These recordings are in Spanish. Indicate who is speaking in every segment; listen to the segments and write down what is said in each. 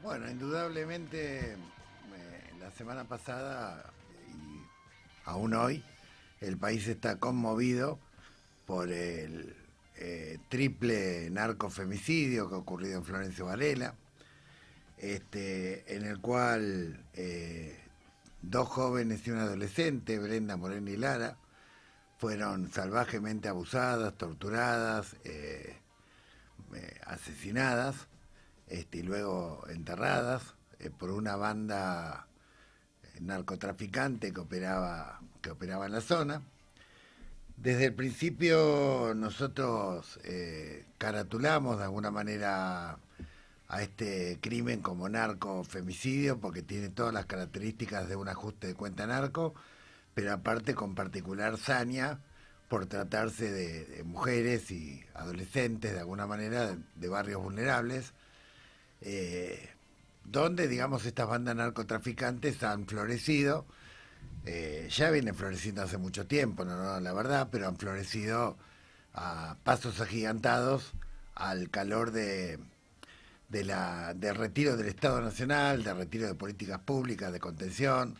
Speaker 1: Bueno, indudablemente la semana pasada y aún hoy el país está conmovido por el triple narcofemicidio que ha ocurrido en Florencio Varela, en el cual dos jóvenes y un adolescente, Brenda Moreno y Lara, fueron salvajemente abusadas, torturadas, asesinadas y luego enterradas por una banda narcotraficante que operaba en la zona. Desde el principio nosotros caratulamos de alguna manera a este crimen como narcofemicidio porque tiene todas las características de un ajuste de cuenta narco, pero aparte con particular saña por tratarse de mujeres y adolescentes de alguna manera de barrios vulnerables, eh, donde digamos estas bandas narcotraficantes han florecido. Ya vienen floreciendo hace mucho tiempo, no, la verdad, pero han florecido a pasos agigantados al calor del retiro del Estado Nacional, del retiro de políticas públicas de contención,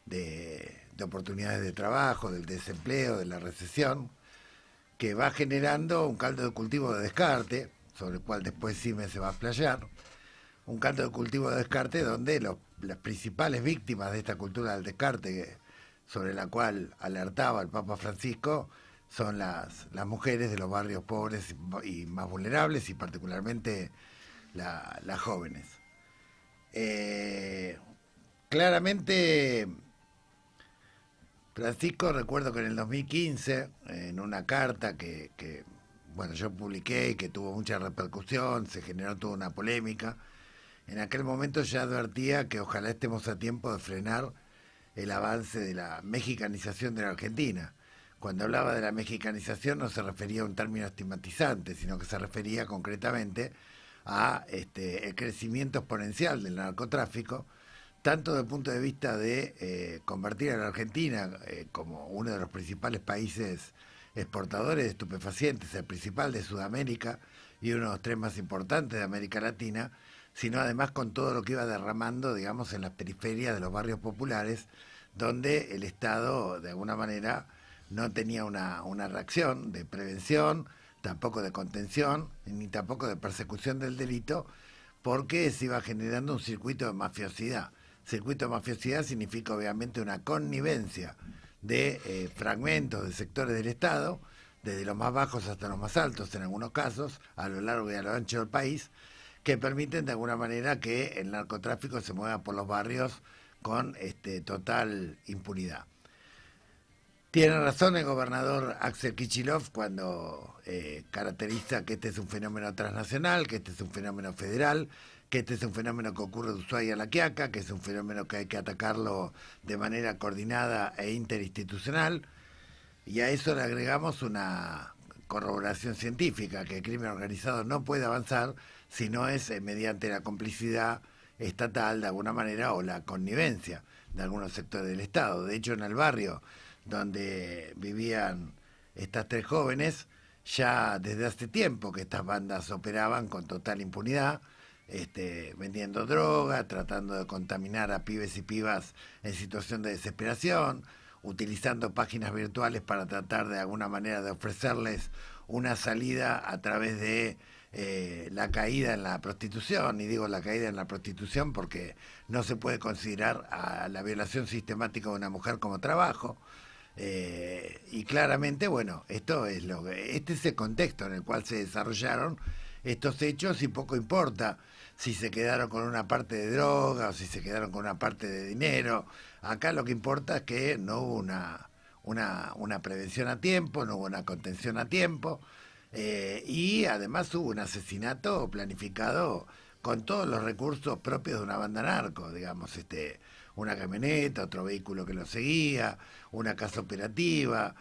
Speaker 1: de oportunidades de trabajo, del desempleo, de la recesión, que va generando un caldo de cultivo de descarte, sobre el cual después Cime se va a explayar, un caldo de cultivo de descarte donde las principales víctimas de esta cultura del descarte, sobre la cual alertaba el Papa Francisco, son las mujeres de los barrios pobres y más vulnerables y particularmente las jóvenes. Eh, Claramente, Francisco, recuerdo que en el 2015, en una carta bueno, yo publiqué y que tuvo mucha repercusión, se generó toda una polémica, en aquel momento ya advertía que ojalá estemos a tiempo de frenar el avance de la mexicanización de la Argentina. Cuando hablaba de la mexicanización no se refería a un término estigmatizante, sino que se refería concretamente a el crecimiento exponencial del narcotráfico, tanto desde el punto de vista de convertir a la Argentina como uno de los principales países exportadores de estupefacientes, el principal de Sudamérica y uno de los tres más importantes de América Latina, sino además con todo lo que iba derramando, digamos, en las periferias de los barrios populares, donde el Estado, de alguna manera, no tenía una reacción de prevención, tampoco de contención, ni tampoco de persecución del delito, porque se iba generando un circuito de mafiosidad. Circuito de mafiosidad significa obviamente una connivencia de fragmentos de sectores del Estado, desde los más bajos hasta los más altos en algunos casos, a lo largo y a lo ancho del país, que permiten de alguna manera que el narcotráfico se mueva por los barrios con total impunidad. Tiene razón el gobernador Axel Kicillof cuando caracteriza que este es un fenómeno transnacional, que este es un fenómeno federal, que este es un fenómeno que ocurre de Ushuaia a La Quiaca, que es un fenómeno que hay que atacarlo de manera coordinada e interinstitucional. Y a eso le agregamos una corroboración científica, que el crimen organizado no puede avanzar si no es mediante la complicidad estatal de alguna manera o la connivencia de algunos sectores del Estado. De hecho, en el barrio donde vivían estas tres jóvenes, ya desde hace tiempo que estas bandas operaban con total impunidad, vendiendo droga, tratando de contaminar a pibes y pibas en situación de desesperación, utilizando páginas virtuales para tratar de alguna manera de ofrecerles una salida a través de la caída en la prostitución, y digo la caída en la prostitución porque no se puede considerar a la violación sistemática de una mujer como trabajo. Y claramente, bueno, este es el contexto en el cual se desarrollaron estos hechos y poco importa si se quedaron con una parte de droga o si se quedaron con una parte de dinero. Acá lo que importa es que no hubo una prevención a tiempo, no hubo una contención a tiempo, y además hubo un asesinato planificado con todos los recursos propios de una banda narco, digamos, una camioneta, otro vehículo que lo seguía, una casa operativa,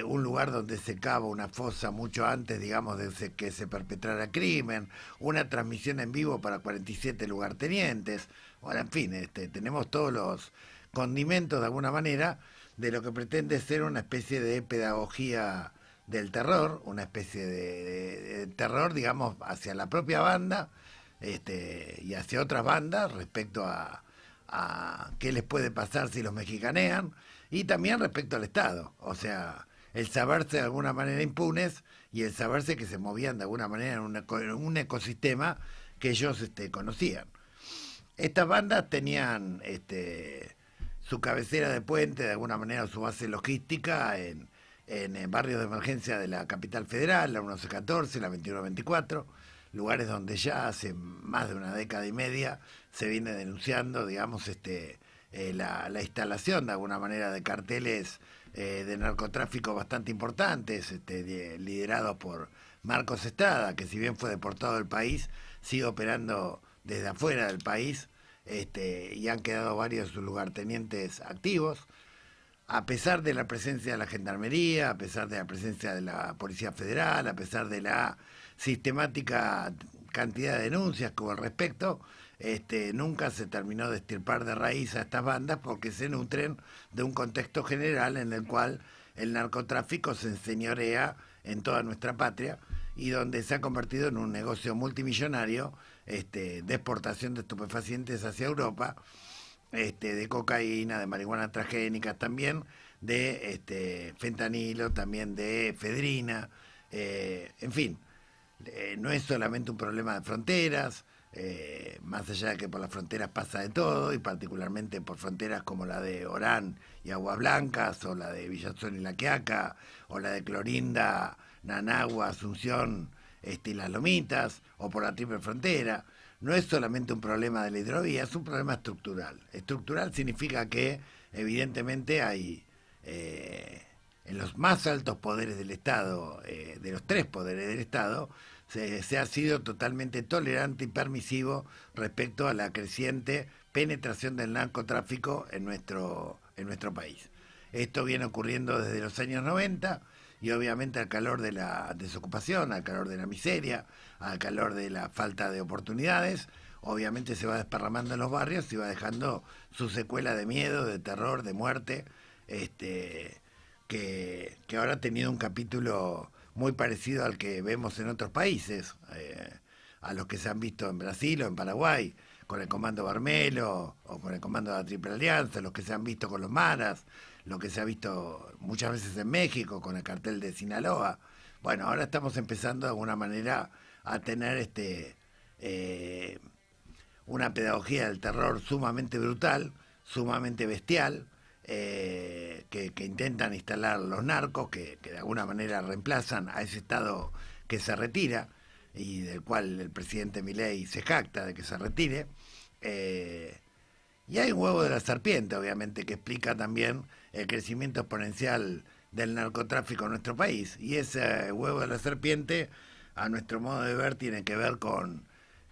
Speaker 1: un lugar donde se cava una fosa mucho antes, digamos, que se perpetrara crimen, una transmisión en vivo para 47 lugartenientes. Bueno, en fin, tenemos todos los condimentos de alguna manera de lo que pretende ser una especie de pedagogía del terror, una especie de terror, digamos, hacia la propia banda, y hacia otras bandas respecto a qué les puede pasar si los mexicanean, y también respecto al Estado, o sea, el saberse de alguna manera impunes y el saberse que se movían de alguna manera en un ecosistema que ellos conocían. Estas bandas tenían su cabecera de puente, de alguna manera su base logística en barrios de emergencia de la capital federal, la 1114, la 2124, lugares donde ya hace más de una década y media se viene denunciando, digamos, la instalación de alguna manera de carteles de narcotráfico bastante importantes, liderados por Marcos Estrada, que si bien fue deportado del país, sigue operando desde afuera del país, y han quedado varios de sus lugartenientes activos, a pesar de la presencia de la Gendarmería, a pesar de la presencia de la Policía Federal, a pesar de la sistemática cantidad de denuncias que hubo al respecto, nunca se terminó de extirpar de raíz a estas bandas porque se nutren de un contexto general en el cual el narcotráfico se enseñorea en toda nuestra patria y donde se ha convertido en un negocio multimillonario de exportación de estupefacientes hacia Europa, de cocaína, de marihuana transgénica también, de fentanilo, también de efedrina, en fin, no es solamente un problema de fronteras, más allá de que por las fronteras pasa de todo, y particularmente por fronteras como la de Orán y Aguas Blancas, o la de Villazón y La Quiaca, o la de Clorinda, Nanagua, Asunción, y Las Lomitas, o por la triple frontera. No es solamente un problema de la hidrovía, es un problema estructural. Estructural significa que evidentemente hay en los más altos poderes del Estado, de los tres poderes del Estado, se ha sido totalmente tolerante y permisivo respecto a la creciente penetración del narcotráfico en nuestro país. Esto viene ocurriendo desde los años 90 y obviamente al calor de la desocupación, al calor de la miseria, al calor de la falta de oportunidades, obviamente se va desparramando en los barrios y va dejando su secuela de miedo, de terror, de muerte, que ahora ha tenido un capítulo muy parecido al que vemos en otros países, a los que se han visto en Brasil o en Paraguay, con el Comando Barmelo o con el Comando de la Triple Alianza, los que se han visto con los Maras, lo que se ha visto muchas veces en México con el cartel de Sinaloa. Bueno, ahora estamos empezando de alguna manera a tener una pedagogía del terror sumamente brutal, sumamente bestial, que intentan instalar los narcos, que de alguna manera reemplazan a ese Estado que se retira y del cual el presidente Milei se jacta de que se retire. Y hay un huevo de la serpiente, obviamente, que explica también el crecimiento exponencial del narcotráfico en nuestro país. Y ese huevo de la serpiente, a nuestro modo de ver, tiene que ver con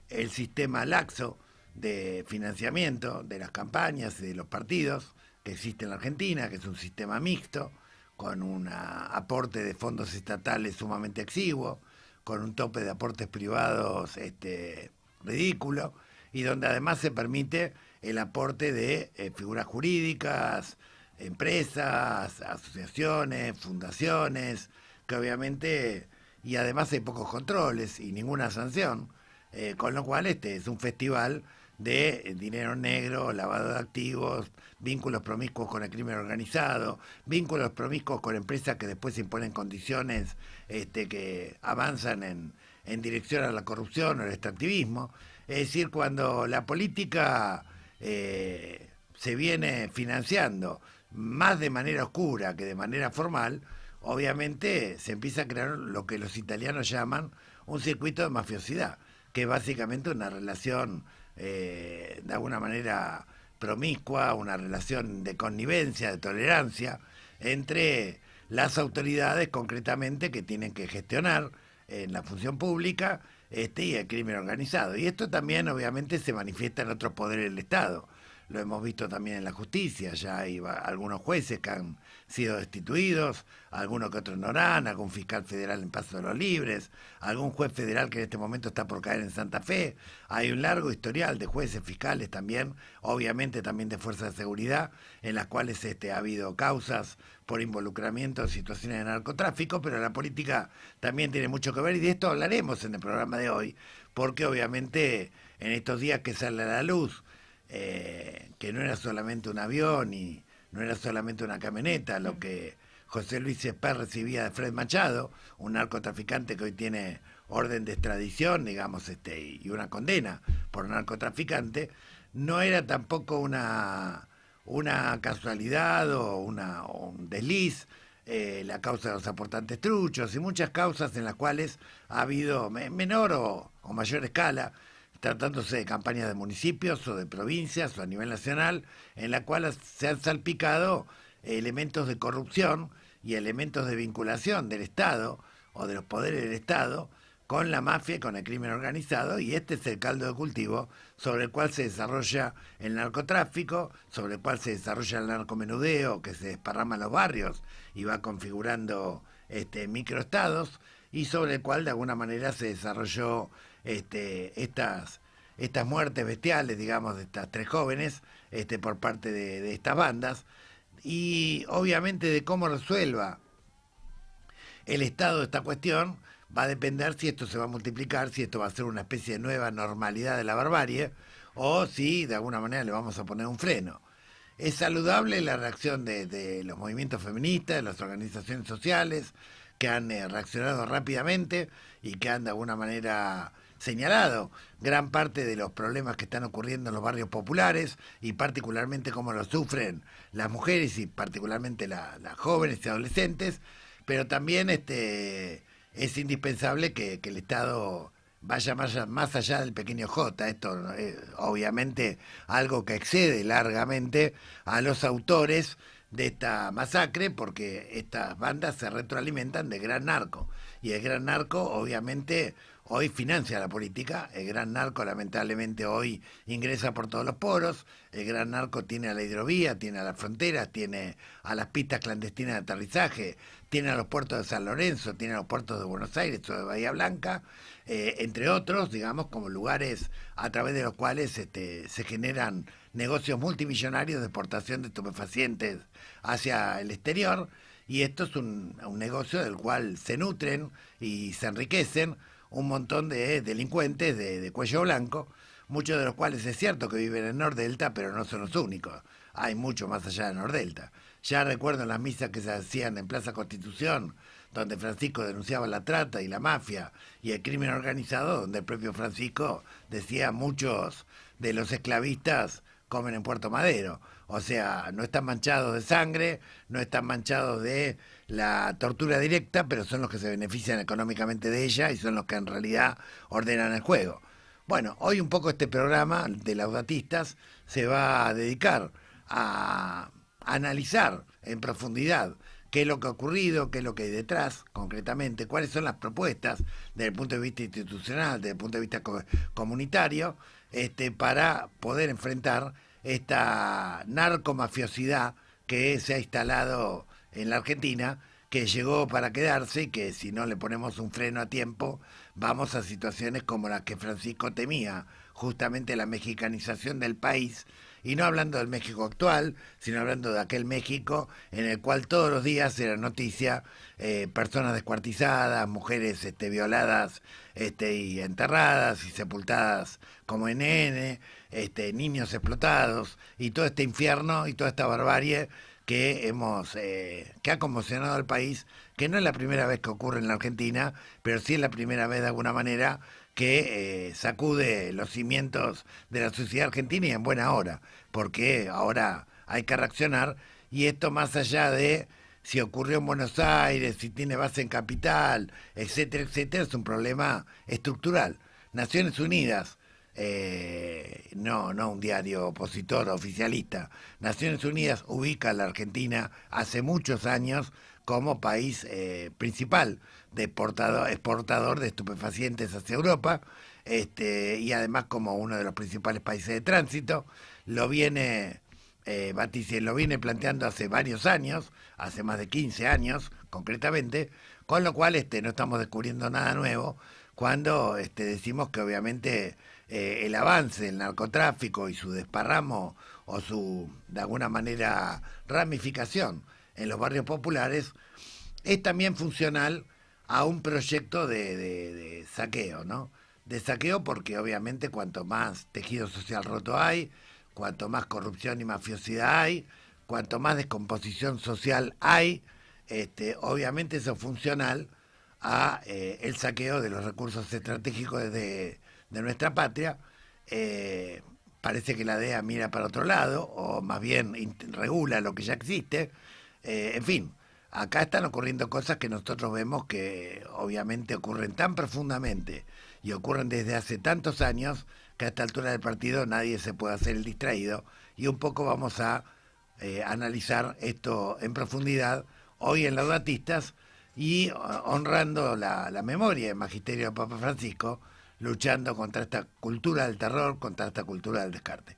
Speaker 1: el sistema laxo de financiamiento de las campañas y de los partidos que existe en la Argentina, que es un sistema mixto, con un aporte de fondos estatales sumamente exiguo, con un tope de aportes privados ridículo, y donde además se permite el aporte de figuras jurídicas, empresas, asociaciones, fundaciones, que obviamente, y además hay pocos controles y ninguna sanción, con lo cual es un festival de dinero negro, lavado de activos, vínculos promiscuos con el crimen organizado, vínculos promiscuos con empresas que después imponen condiciones que avanzan en dirección a la corrupción o el extractivismo. Es decir, cuando la política se viene financiando más de manera oscura que de manera formal, obviamente se empieza a crear lo que los italianos llaman un circuito de mafiosidad, que es básicamente una relación de alguna manera promiscua, una relación de connivencia, de tolerancia entre las autoridades concretamente que tienen que gestionar en la función pública y el crimen organizado. Y esto también obviamente se manifiesta en otros poderes del Estado. Lo hemos visto también en la justicia, ya hay algunos jueces que han sido destituidos, algunos que otros no harán, algún fiscal federal en Paso de los Libres, algún juez federal que en este momento está por caer en Santa Fe. Hay un largo historial de jueces fiscales también, obviamente también de fuerzas de seguridad, en las cuales ha habido causas por involucramiento en situaciones de narcotráfico, pero la política también tiene mucho que ver y de esto hablaremos en el programa de hoy, porque obviamente en estos días que sale a la luz, que no era solamente un avión y no era solamente una camioneta, lo que José Luis Esper recibía de Fred Machado, un narcotraficante que hoy tiene orden de extradición, digamos, y una condena por narcotraficante, no era tampoco una casualidad o un desliz, la causa de los aportantes truchos y muchas causas en las cuales ha habido menor o mayor escala, tratándose de campañas de municipios o de provincias o a nivel nacional, en la cual se han salpicado elementos de corrupción y elementos de vinculación del Estado o de los poderes del Estado con la mafia y con el crimen organizado, y este es el caldo de cultivo sobre el cual se desarrolla el narcotráfico, sobre el cual se desarrolla el narcomenudeo que se desparrama en los barrios y va configurando microestados, y sobre el cual de alguna manera se desarrolló estas muertes bestiales, digamos, de estas tres jóvenes por parte de estas bandas, y obviamente de cómo resuelva el Estado esta cuestión va a depender si esto se va a multiplicar, si esto va a ser una especie de nueva normalidad de la barbarie, o si de alguna manera le vamos a poner un freno. Es saludable la reacción de los movimientos feministas, de las organizaciones sociales, que han reaccionado rápidamente y que han de alguna manera señalado gran parte de los problemas que están ocurriendo en los barrios populares y particularmente cómo lo sufren las mujeres y particularmente las jóvenes y adolescentes, pero también es indispensable que el Estado vaya más allá del pequeño J. Esto es obviamente algo que excede largamente a los autores de esta masacre, porque estas bandas se retroalimentan de gran narco, y el gran narco obviamente hoy financia la política, el gran narco lamentablemente hoy ingresa por todos los poros, el gran narco tiene a la hidrovía, tiene a las fronteras, tiene a las pistas clandestinas de aterrizaje, tiene a los puertos de San Lorenzo, tiene a los puertos de Buenos Aires o de Bahía Blanca, entre otros, digamos, como lugares a través de los cuales se generan negocios multimillonarios de exportación de estupefacientes hacia el exterior, y esto es un negocio del cual se nutren y se enriquecen un montón de delincuentes de cuello blanco, muchos de los cuales es cierto que viven en Nordelta, pero no son los únicos, hay mucho más allá de Nordelta. Ya recuerdo las misas que se hacían en Plaza Constitución, donde Francisco denunciaba la trata y la mafia y el crimen organizado, donde el propio Francisco decía muchos de los esclavistas comen en Puerto Madero. O sea, no están manchados de sangre, no están manchados de la tortura directa, pero son los que se benefician económicamente de ella y son los que en realidad ordenan el juego. Bueno, hoy un poco este programa de Laudatistas se va a dedicar a analizar en profundidad qué es lo que ha ocurrido, qué es lo que hay detrás, concretamente, cuáles son las propuestas desde el punto de vista institucional, desde el punto de vista comunitario, para poder enfrentar esta narcomafiosidad que se ha instalado en la Argentina, que llegó para quedarse y que si no le ponemos un freno a tiempo, vamos a situaciones como las que Francisco temía, justamente la mexicanización del país, y no hablando del México actual, sino hablando de aquel México en el cual todos los días era noticia personas descuartizadas, mujeres violadas y enterradas y sepultadas como NN, niños explotados, y todo este infierno y toda esta barbarie que ha conmocionado al país, que no es la primera vez que ocurre en la Argentina, pero sí es la primera vez de alguna manera que sacude los cimientos de la sociedad argentina, y en buena hora, porque ahora hay que reaccionar, y esto más allá de si ocurrió en Buenos Aires, si tiene base en Capital, etcétera, etcétera, es un problema estructural. Naciones Unidas, no un diario opositor oficialista, Naciones Unidas ubica a la Argentina hace muchos años como país principal de exportador de estupefacientes hacia Europa, y además como uno de los principales países de tránsito. Lo viene lo viene planteando hace varios años, hace más de 15 años concretamente, con lo cual no estamos descubriendo nada nuevo cuando decimos que obviamente el avance del narcotráfico y su desparramo o su, de alguna manera, ramificación en los barrios populares es también funcional a un proyecto de saqueo, ¿no? de saqueo, porque obviamente cuanto más tejido social roto hay, cuanto más corrupción y mafiosidad hay, cuanto más descomposición social hay, obviamente eso es funcional a el saqueo de los recursos estratégicos de nuestra patria. Eh, Parece que la DEA mira para otro lado, o más bien regula lo que ya existe. En fin, acá están ocurriendo cosas que nosotros vemos que obviamente ocurren tan profundamente y ocurren desde hace tantos años que a esta altura del partido nadie se puede hacer el distraído, y un poco vamos a analizar esto en profundidad hoy en Laudatistas, y honrando la memoria del magisterio de Papa Francisco, luchando contra esta cultura del terror, contra esta cultura del descarte.